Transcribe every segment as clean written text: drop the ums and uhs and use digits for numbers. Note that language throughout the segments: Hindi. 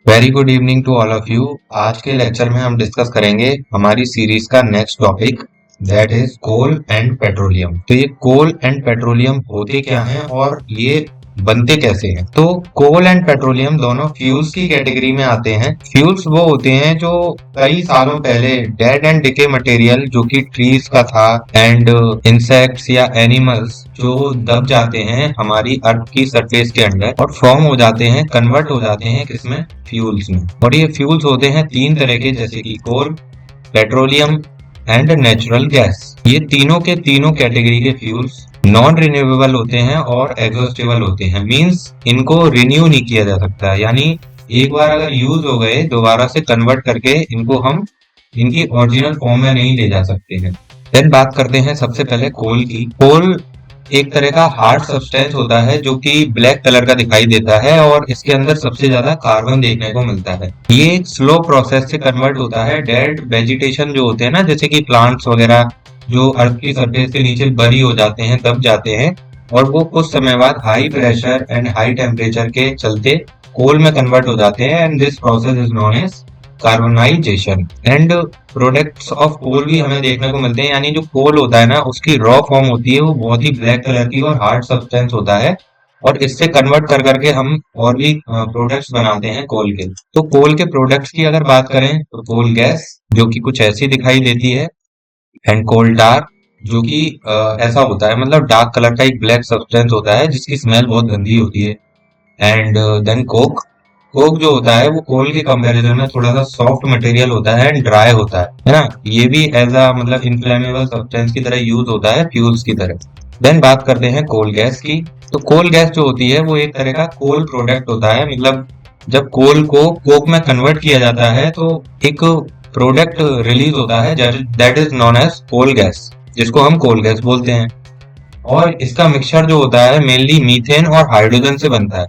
Very good evening to all of you. आज के लेक्चर में हम डिस्कस करेंगे हमारी सीरीज का next topic, that is coal and petroleum. तो ये कोल एंड पेट्रोलियम होते क्या हैं और ये बनते कैसे हैं। तो कोल एंड पेट्रोलियम दोनों फ्यूल्स की कैटेगरी में आते हैं। फ्यूल्स वो होते हैं जो कई सालों पहले डेड एंड डिके मटेरियल जो कि ट्रीज का था एंड इंसेक्ट्स या एनिमल्स जो दब जाते हैं हमारी अर्थ की सरफेस के अंदर और फॉर्म हो जाते हैं, कन्वर्ट हो जाते हैं किसमें, फ्यूल्स में। और ये फ्यूल्स होते हैं तीन तरह के, जैसे कि कोल, पेट्रोलियम एंड नेचुरल गैस। ये तीनों के तीनों कैटेगरी के फ्यूल्स नॉन रिन्यूएबल होते हैं और एग्जॉस्टेबल होते हैं। मींस इनको रिन्यू नहीं किया जा सकता, यानी एक बार अगर यूज हो गए दोबारा से कन्वर्ट करके इनको हम इनकी ओरिजिनल फॉर्म में नहीं ले जा सकते हैं। देन बात करते हैं सबसे पहले कोल की। कोल एक तरह का हार्ड सब्सटेंस होता है जो कि ब्लैक कलर का दिखाई देता है और इसके अंदर सबसे ज्यादा कार्बन देखने को मिलता है। ये एक स्लो प्रोसेस से कन्वर्ट होता है। डेड वेजिटेशन जो होते हैं ना, जैसे कि प्लांट्स वगैरह जो अर्थ की सरफेस के नीचे बरी हो जाते हैं, दब जाते हैं, और वो कुछ समय बाद high pressure and high temperature के चलते कोल में कन्वर्ट हो जाते हैं and this process is known as carbonisation. And products of coal भी हमें देखने को मिलते हैं, यानी जो कोल होता है ना उसकी रॉ फॉर्म होती है वो बहुत ही ब्लैक कलर की और हार्ड सब्सटेंस होता है और इससे कन्वर्ट कर करके हम और भी प्रोडक्ट्स बनाते हैं कोल के। तो कोल के प्रोडक्ट्स की अगर बात करें तो कोल गैस जो कि कुछ ऐसी दिखाई देती है, एंड कोल टार जो कि ऐसा होता है, मतलब डार्क कलर का एक ब्लैक सब्सटेंस होता है जिसकी स्मेल बहुत गंदी होती है। And then Coke. कोक जो होता है वो कोल के कंपैरिजन में थोड़ा सा सॉफ्ट मटेरियल होता है एंड ड्राई होता है ना। ये भी एज अ मतलब इनफ्लेमेबल सब्सटेंस की तरह यूज होता है, फ्यूल्स की तरह। देन बात करते हैं कोल गैस की। तो कोल गैस जो होती है वो एक तरह का कोल प्रोडक्ट होता है, मतलब जब कोल को कोक में कन्वर्ट किया जाता है तो एक प्रोडक्ट रिलीज होता है that is known as coal gas, जिसको हम कोल गैस बोलते हैं। और इसका मिक्सचर जो होता है मेनली मीथेन और हाइड्रोजन से बनता है,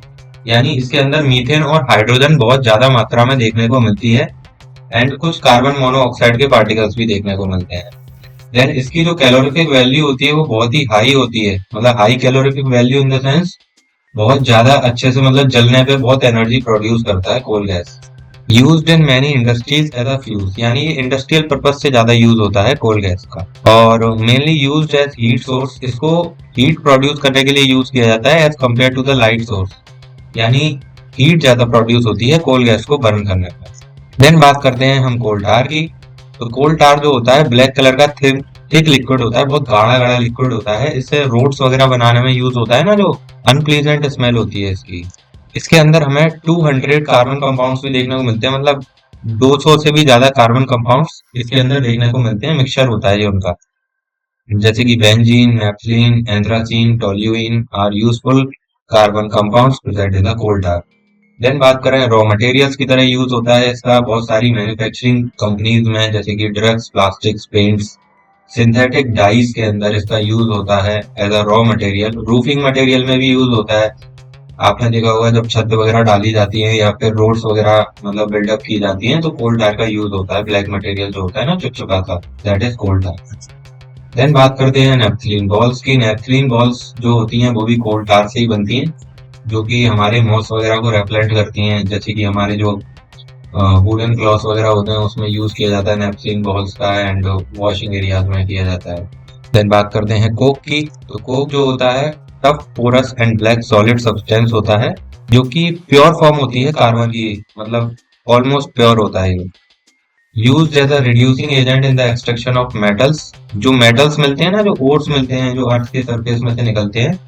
यानी इसके अंदर मीथेन और हाइड्रोजन बहुत ज्यादा मात्रा में देखने को मिलती है एंड कुछ कार्बन मोनोऑक्साइड के पार्टिकल्स भी देखने को मिलते हैं। देन इसकी जो कैलोरीफिक वैल्यू होती है वो बहुत ही हाई होती है, मतलब high calorific value in the sense बहुत ज्यादा अच्छे से, मतलब जलने पे बहुत एनर्जी प्रोड्यूस करता है coal gas. Used in many industries as a fuel, यानी ये इंडस्ट्रियल पर्पज से ज्यादा यूज होता है कोल गैस का, और mainly used as heat source. इसको हीट प्रोड्यूस करने के लिए यूज किया जाता है as compare to the light source, यानी हीट ज्यादा प्रोड्यूस होती है कोल गैस को बर्न करने पर। देन बात करते हैं हम कोल टार की। तो कोल टार जो होता है ब्लैक कलर का थिक लिक्विड होता है, बहुत गाढ़ा गाढ़ा लिक्विड होता है। इससे रोड्स वगैरह बनाने में यूज होता है ना, जो अनप्लीजेंट स्मेल होती है इसकी। इसके अंदर हमें 200 कार्बन कंपाउंड्स भी देखने को मिलते हैं, मतलब 200 से भी ज्यादा कार्बन कंपाउंड्स इसके अंदर देखने को मिलते हैं। मिक्सचर होता है ये उनका, जैसे कि benzene, naphthalene, anthracene, toluene are useful carbon compounds present in the coal tar. Then बात करें रॉ मटेरियल्स की तरह यूज होता है इसका बहुत सारी मैन्युफैक्चरिंग कंपनीज में, जैसे कि drugs, plastics, paints, synthetic dyes के अंदर इसका यूज होता है as a raw material. Roofing material में भी यूज होता है। आपने देखा होगा जब छत वगैरह डाली जाती है या फिर रोड्स वगैरह मतलब बिल्डअप की जाती हैं तो कोल टार का यूज होता है। ब्लैक मटेरियल जो होता है ना चिपचिपा सा, that is coal tar. Then बात करते हैं नेफ्थलीन बॉल्स की। नेफ्थलीन बॉल्स जो होती हैं वो भी कोल टार से ही बनती हैं, जो कि हमारे मॉस वगैरह को रेपलेंट करती हैं, जैसे कि हमारे जो वुडन क्लॉथ वगैरह होते हैं उसमें यूज किया जाता है नेफ्थलीन बॉल्स का, एंड वॉशिंग एरियाज में किया जाता है। देन बात करते हैं कोक की। तो कोक जो होता है tough, porous and black solid substance होता है, जो कि प्योर फॉर्म होती है कार्बन की, मतलब ऑलमोस्ट प्योर होता है ये। Used as a reducing agent in the extraction of metals. जो मेटल्स मिलते हैं ना, जो ओर्स मिलते हैं जो अर्थ के सरफेस में से निकलते हैं,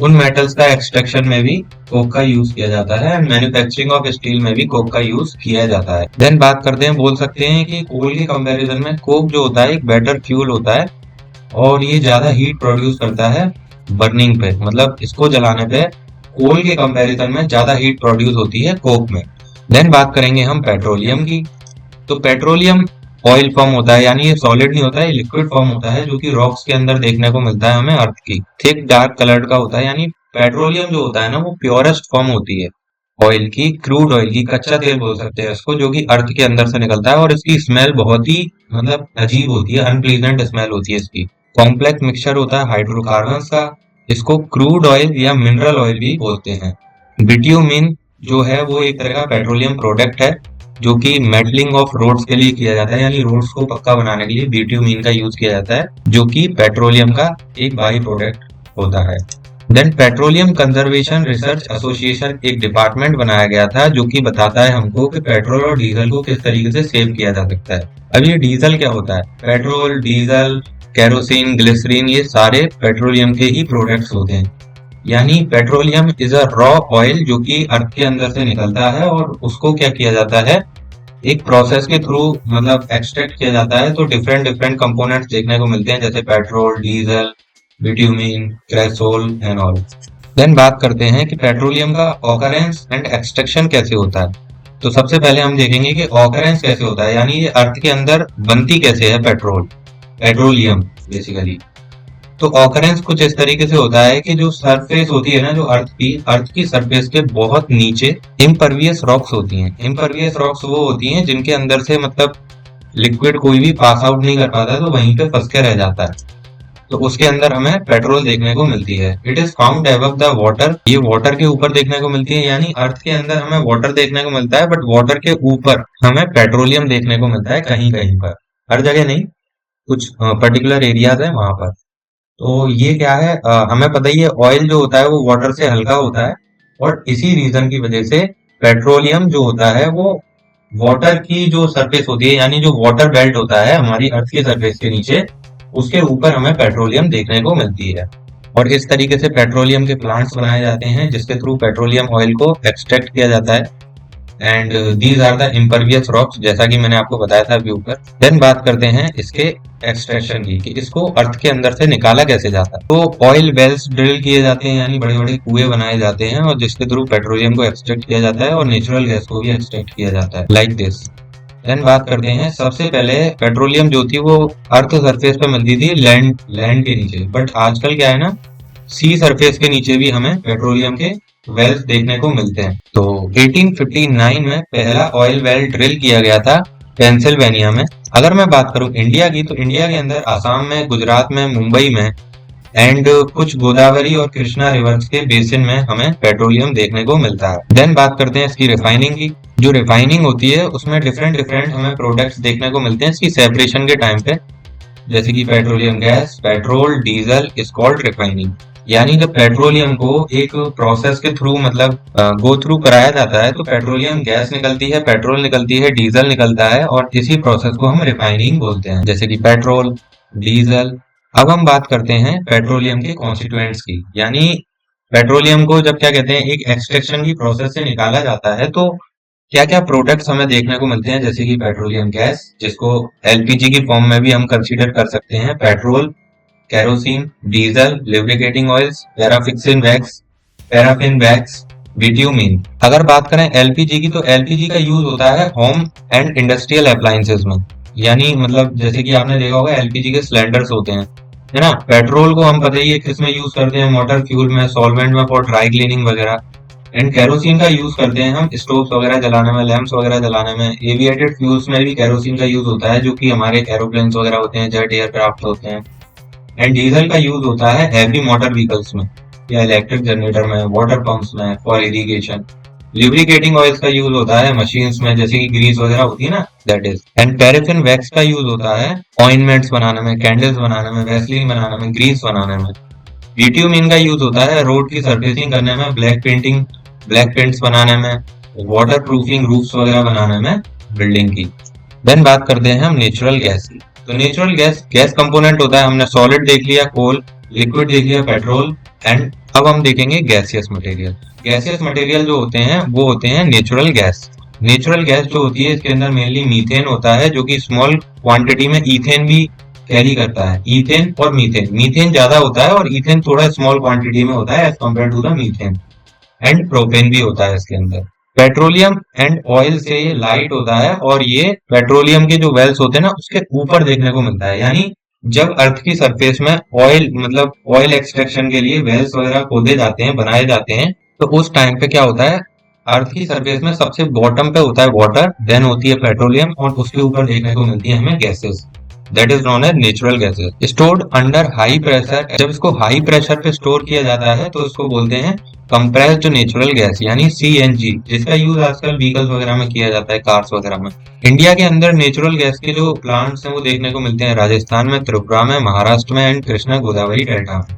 उन मेटल्स का एक्सट्रैक्शन में भी कोक का यूज किया जाता है एंड मैन्युफैक्चरिंग ऑफ स्टील में भी कोक का यूज किया जाता है। देन बात करते हैं, बोल सकते हैं कि कोल के कंपैरिजन में कोक जो होता है एक बेटर फ्यूल होता है और ये ज्यादा हीट प्रोड्यूस करता है बर्निंग पे, मतलब इसको जलाने पे कोल के कंपैरिजन में ज्यादा हीट प्रोड्यूस होती है कोक में। देन बात करेंगे हम पेट्रोलियम की। तो पेट्रोलियम ऑयल फॉर्म होता है, यानी ये सॉलिड नहीं होता है, ये लिक्विड फॉर्म होता है, जो कि रॉक्स के अंदर देखने को मिलता है हमें अर्थ की। थिक डार्क कलर का होता है, यानी पेट्रोलियम जो होता है ना वो प्योरेस्ट फॉर्म होती है ऑयल की, क्रूड ऑयल की, कच्चा तेल बोल सकते हैं इसको, जो कि अर्थ के अंदर से निकलता है और इसकी स्मेल बहुत ही मतलब अजीब होती है, अनप्लीजेंट स्मेल होती है इसकी। कॉम्प्लेक्स मिक्सचर होता है हाइड्रोकार्बन्स का। इसको क्रूड ऑयल या मिनरल ऑयल भी बोलते हैं। बिट्यूमिन जो है वो एक तरह का पेट्रोलियम प्रोडक्ट है, जो कि मेटलिंग ऑफ रोड्स के लिए किया जाता है, यानी रोड्स को पक्का बनाने के लिए बिट्यूमीन का यूज किया जाता है, जो कि पेट्रोलियम का एक बाई प्रोडक्ट होता है। Then petroleum conservation research association एक डिपार्टमेंट बनाया गया था, जो कि बताता है हमको कि पेट्रोल और डीजल को किस तरीके से सेव किया जा सकता है। अब ये डीजल क्या होता है? पेट्रोल, डीजल, केरोसिन, ग्लिसरीन, ये सारे पेट्रोलियम के ही प्रोडक्ट्स होते हैं। यानी petroleum is a raw oil जो कि अर्थ के अंदर से निकलता है, और उसको क्या किया जाता है, एक प्रोसेस के थ्रू मतलब एक्सट्रैक्ट किया जाता है, तो डिफरेंट डिफरेंट कंपोनेंट्स देखने को मिलते हैं, जैसे petrol, diesel, bitumen, cresol and all. Then बात करते हैं कि पेट्रोलियम का ऑकरेंस एंड एक्सट्रैक्शन कैसे होता है। तो सबसे पहले हम देखेंगे कि ऑकरेंस कैसे होता है, यानी ये अर्थ के अंदर बनती कैसे है पेट्रोलियम बेसिकली। तो ऑकरेंस कुछ इस तरीके से होता है कि जो सरफेस होती है ना, जो अर्थ की सरफेस के बहुत नीचे इम्परवियस रॉक्स होती हैं। इम्परवियस रॉक्स वो होती हैं जिनके अंदर से मतलब लिक्विड कोई भी पास आउट नहीं कर पाता, तो वहीं पे फंस के रह जाता है। तो उसके अंदर हमें पेट्रोल देखने को मिलती है। It is found above the water, ये वाटर के ऊपर देखने को मिलती है, यानी अर्थ के अंदर हमें वाटर देखने को मिलता है, बट वाटर के ऊपर हमें पेट्रोलियम देखने को मिलता है, कहीं कहीं पर, हर जगह नहीं, कुछ पर्टिकुलर एरियाज है वहां पर। तो ये क्या है, हमें पता ही है ऑयल जो होता है वो वाटर से हल्का होता है, और इसी रीजन की वजह से पेट्रोलियम जो होता है वो वाटर की जो सरफेस होती है, यानी जो वाटर बेल्ट होता है हमारी अर्थ की सरफेस के नीचे, उसके ऊपर हमें पेट्रोलियम देखने को मिलती है। और इस तरीके से पेट्रोलियम के प्लांट्स बनाए जाते हैं, जिसके थ्रू पेट्रोलियम ऑयल को एक्सट्रैक्ट किया जाता है। And these are the impervious rocks, जैसा कि मैंने आपको बताया था अभी ऊपर। देन बात करते हैं इसके एक्सट्रैक्शन की, कि इसको अर्थ के अंदर से निकाला कैसे जाता है। तो ऑयल वेल्स ड्रिल किए जाते हैं, यानी बड़े बड़े कुएं बनाए जाते हैं, और जिसके थ्रू पेट्रोलियम को एक्सट्रैक्ट किया जाता है और नेचुरल गैस को भी एक्सट्रैक्ट किया जाता है, लाइक दिस। देन बात करते हैं, सबसे पहले पेट्रोलियम जो थी वो अर्थ सरफेस पे मिलती थी, लैंड के नीचे, बट आजकल क्या है ना, सी सरफेस के नीचे भी हमें पेट्रोलियम के वेल्स देखने को मिलते हैं। तो 1859 में पहला ऑयल वेल ड्रिल किया गया था पेंसिल्वेनिया में। अगर मैं बात करूं इंडिया की, तो इंडिया के अंदर आसाम में, गुजरात में, मुंबई में एंड कुछ गोदावरी और कृष्णा रिवर्स के बेसिन में हमें पेट्रोलियम देखने को मिलता है। देन बात करते हैं इसकी रिफाइनिंग की। जो रिफाइनिंग होती है उसमें डिफरेंट डिफरेंट हमें प्रोडक्ट्स देखने को मिलते हैं इसकी सेपरेशन के टाइम पे, जैसे कि petroleum gas, petrol, diesel is called refining. यानी जब पेट्रोलियम को एक प्रोसेस के थ्रू मतलब गो थ्रू कराया जाता है, तो पेट्रोलियम गैस निकलती है, पेट्रोल निकलती है, डीजल निकलता है, और इसी प्रोसेस को हम रिफाइनिंग बोलते हैं, जैसे कि पेट्रोल, डीजल। अब हम बात करते हैं पेट्रोलियम के कॉन्स्टिट्यूएंट्स की, यानी पेट्रोलियम को जब क्या कहते हैं, एक एक्सट्रैक्शन की प्रोसेस से निकाला जाता है, तो क्या क्या प्रोडक्ट्स हमें देखने को मिलते हैं, जैसे कि पेट्रोलियम गैस, जिसको एलपीजी की फॉर्म में भी हम कंसीडर कर सकते हैं, petrol, kerosene, diesel, lubricating oils, paraffin wax, bitumen. अगर बात करें एलपीजी की, तो एलपीजी का यूज होता है होम एंड इंडस्ट्रियल अप्लायंसेस में, यानी मतलब जैसे कि आपने देखा होगा एलपीजी के सिलेंडर्स होते हैं, है ना। पेट्रोल को हम पता ही है किस में यूज करते हैं, मोटर फ्यूल में, सॉल्वेंट में फॉर ड्राई क्लीनिंग वगैरह। एंड केरोसिन का यूज करते हैं हम स्टोव्स वगैरह जलाने में, लैंप्स वगैरह जलाने में। एविएटेड फ्यूल्स में भी केरोसिन का यूज होता है, जो कि हमारे एरोप्लेन्स वगैरह होते हैं, जेट एयरक्राफ्ट होते हैं। एंड डीजल का यूज होता है हैवी मोटर व्हीकल्स में, या इलेक्ट्रिक जनरेटर में, वाटर पंप्स में फॉर इरिगेशन। लिब्रिकेटिंग ऑयल्स का यूज होता है मशीन्स में, जैसे कि ग्रीस वगैरह होती है ना, that is. And paraffin wax का यूज होता है ऑइंटमेंट्स बनाने में, कैंडल्स बनाने में, वैसलीन बनाने में, ग्रीस बनाने में। बिट्यूमिन का यूज होता है रोड की सर्फेसिंग करने में, ब्लैक पेंट्स बनाने में, वाटर प्रूफिंग रूफ्स वगैरह बनाने में, बिल्डिंग की। देन बात करते हैं हम नेचुरल गैस की। तो नेचुरल गैस कंपोनेंट होता है, हमने सॉलिड देख लिया कोल, लिक्विड देख लिया पेट्रोल, एंड अब हम देखेंगे गैसियस मटेरियल। गैसियस मटेरियल जो होते हैं वो होते हैं नेचुरल गैस। नेचुरल गैस जो होती है, इसके अंदर मेनली मीथेन होता है, जो कि स्मॉल क्वांटिटी में ईथेन भी कैरी करता है। ईथेन और मीथेन ज्यादा होता है, और ईथेन थोड़ा स्मॉल क्वांटिटी में होता है as compare to the methane. And propane भी होता है इसके अंदर। पेट्रोलियम एंड ऑयल से ये लाइट होता है, और ये पेट्रोलियम के जो वेल्स होते हैं ना उसके ऊपर देखने को मिलता है। यानी जब अर्थ की सरफेस में ऑयल मतलब ऑयल एक्सट्रैक्शन के लिए वेल्स वगैरह खोदे जाते हैं, बनाए जाते हैं, तो उस टाइम पे क्या होता है, अर्थ की सरफेस में सबसे बॉटम पे होता है वाटर, देन होती है पेट्रोलियम, और उसके ऊपर देखने को मिलती है हमें gases. That is known as natural gases stored under high pressure. जब इसको हाई प्रेशर पे स्टोर किया जाता है तो इसको बोलते हैं कंप्रेस्ड नेचुरल गैस यानी सीएनजी, जिसका यूज आजकल व्हीकल्स वगैरह में किया जाता है, कार्स वगैरह में। इंडिया के अंदर नेचुरल गैस के जो प्लांट्स हैं वो देखने को मिलते हैं राजस्थान में, त्रिपुरा में, महाराष्ट्र में एंड कृष्णा गोदावरी डेल्टा में।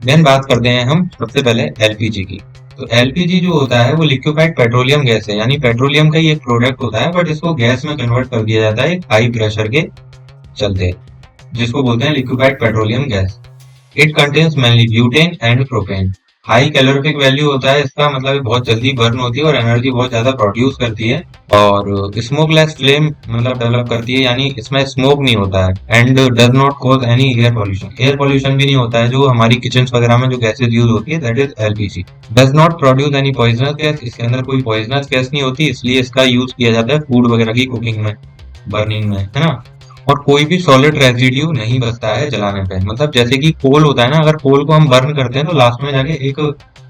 देन बात करते हैं हम सबसे पहले एलपीजी की। तो एलपीजी जो होता है वो लिक्विफाइड पेट्रोलियम गैस है, यानी पेट्रोलियम का ही एक प्रोडक्ट होता है, बट इसको गैस में कन्वर्ट कर दिया जाता है हाई प्रेशर के चलते, जिसको बोलते हैं liquefied petroleum gas. It contains mainly butane and propane. High calorific value होता है इसका, मतलब ये बहुत जल्दी बर्न होती है और एनर्जी बहुत ज्यादा प्रोड्यूस करती है, और स्मोकलेस फ्लेम मतलब डेवलप करती है, यानी इसमें स्मोक नहीं होता है। And does not cause any air pollution, air pollution भी नहीं होता है जो हमारी किचन वगैरह में जो गैसेज यूज होती है, that is LPG. Does not produce any poisonous gas, इसके अंदर कोई पॉइजनस गैस नहीं होती, इसलिए इसका यूज किया जाता है फूड वगैरह की कुकिंग में, बर्निंग में, है ना। और कोई भी सॉलिड रेजिड्यू नहीं बचता है जलाने पे, मतलब जैसे कि कोल होता है ना, अगर कोल को हम बर्न करते हैं तो लास्ट में जाके एक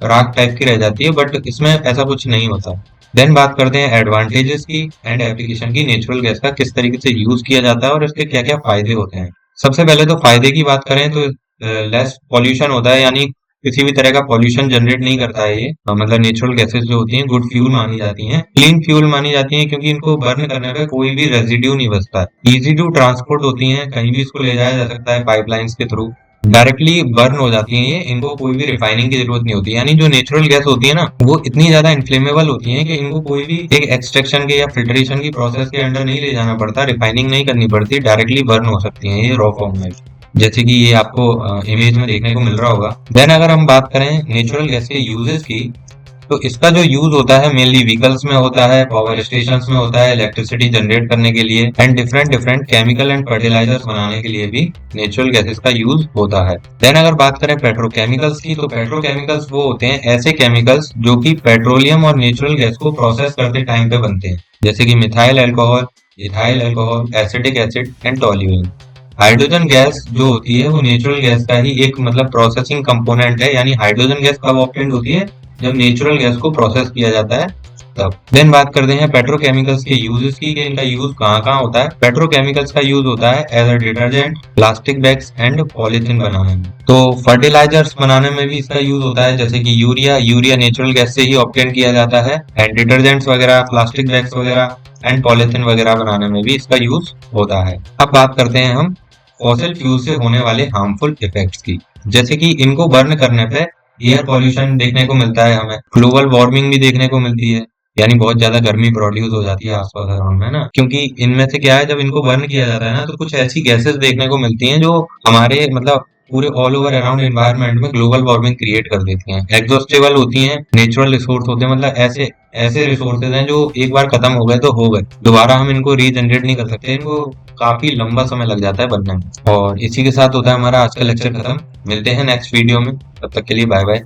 राख टाइप की रह जाती है, बट इसमें ऐसा कुछ नहीं होता। देन बात करते हैं एडवांटेजेस की एंड एप्लीकेशन की, नेचुरल गैस का किस तरीके से यूज किया जाता है और इसके क्या क्या फायदे होते हैं। सबसे पहले तो फायदे की बात करें तो लेस पॉल्यूशन होता है, यानी किसी भी तरह का पॉल्यूशन जनरेट नहीं करता है ये। मतलब नेचुरल गैसेस जो होती हैं गुड फ्यूल मानी जाती हैं, क्लीन फ्यूल मानी जाती हैं, क्योंकि इनको बर्न करने पे कोई भी रेजिड्यू नहीं बचता है। इजी टू ट्रांसपोर्ट होती हैं, कहीं भी इसको ले जाया जा सकता है पाइपलाइंस के थ्रू, डायरेक्टली बर्न हो जाती हैं ये, इनको कोई भी रिफाइनिंग की जरूरत नहीं होती। यानी जो नेचुरल गैस होती है ना वो इतनी ज्यादा इन्फ्लेमेबल होती है कि इनको कोई भी एक एक्सट्रैक्शन के या फिल्ट्रेशन की प्रोसेस के अंडर नहीं ले जाना पड़ता, रिफाइनिंग नहीं करनी पड़ती, डायरेक्टली बर्न हो सकती हैं ये रॉ फॉर्म में, जैसे कि ये आपको इमेज में देखने को मिल रहा होगा। देन अगर हम बात करें नेचुरल गैस के यूजेस की, तो इसका जो यूज होता है मेनली व्हीकल्स में होता है, पावर स्टेशन में होता है, इलेक्ट्रिसिटी जनरेट करने के लिए, and different different chemical and fertilisers बनाने के लिए भी नेचुरल गैसेस का यूज होता है। देन अगर बात करें पेट्रोकेमिकल्स की, तो पेट्रोकेमिकल्स वो होते हैं ऐसे केमिकल्स जो कि पेट्रोलियम और नेचुरल गैस को प्रोसेस करते टाइम पे बनते हैं, जैसे कि methyl alcohol, ethyl alcohol, acetic acid and toluene. Hydrogen gas जो होती है वो नेचुरल गैस का ही एक मतलब प्रोसेसिंग कंपोनेंट है, यानी हाइड्रोजन गैस कब ऑब्टेन्ड होती है, जब नेचुरल गैस को प्रोसेस किया जाता है तब। देन बात करते हैं पेट्रोकेमिकल्स के यूजेस की, इनका यूज कहाँ कहाँ होता है। पेट्रोकेमिकल्स का यूज होता है as a detergent, plastic bags and polythene बनाने में। तो फर्टिलाइजर्स बनाने में भी इसका यूज होता है, जैसे कि यूरिया, यूरिया नेचुरल गैस से ही ऑब्टेन किया जाता है, एंड डिटर्जेंट्स वगैरह, प्लास्टिक बैग्स वगैरह एंड पॉलीथीन वगैरह बनाने में भी इसका यूज होता है। अब बात करते हैं हम फॉसिल फ्यूल से होने वाले हार्मफुल इफेक्ट्स की, जैसे कि इनको बर्न करने पे एयर पॉल्यूशन देखने को मिलता है, हमें ग्लोबल वार्मिंग भी देखने को मिलती है, यानी बहुत ज्यादा गर्मी प्रोड्यूस हो जाती है आसपास अराउंड में ना, क्योंकि इनमें से क्या है, जब इनको बर्न किया जाता है ना तो कुछ ऐसी गैसेस देखने को मिलती हैं जो हमारे मतलब पूरे ऑल ओवर अराउंड एनवायरनमेंट में ग्लोबल वार्मिंग क्रिएट कर देती हैं। एग्जॉस्टेबल होती हैं, नेचुरल रिसोर्स होते हैं, मतलब ऐसे ऐसे रिसोर्सेज हैं जो एक बार खत्म हो गए तो हो गए, दोबारा हम इनको रीजनरेट नहीं कर सकते, इनको काफी लंबा समय लग जाता है बनने में। और इसी के साथ होता है हमारा आज का लेक्चर खत्म। मिलते हैं नेक्स्ट वीडियो में, तब तक के लिए बाय बाय।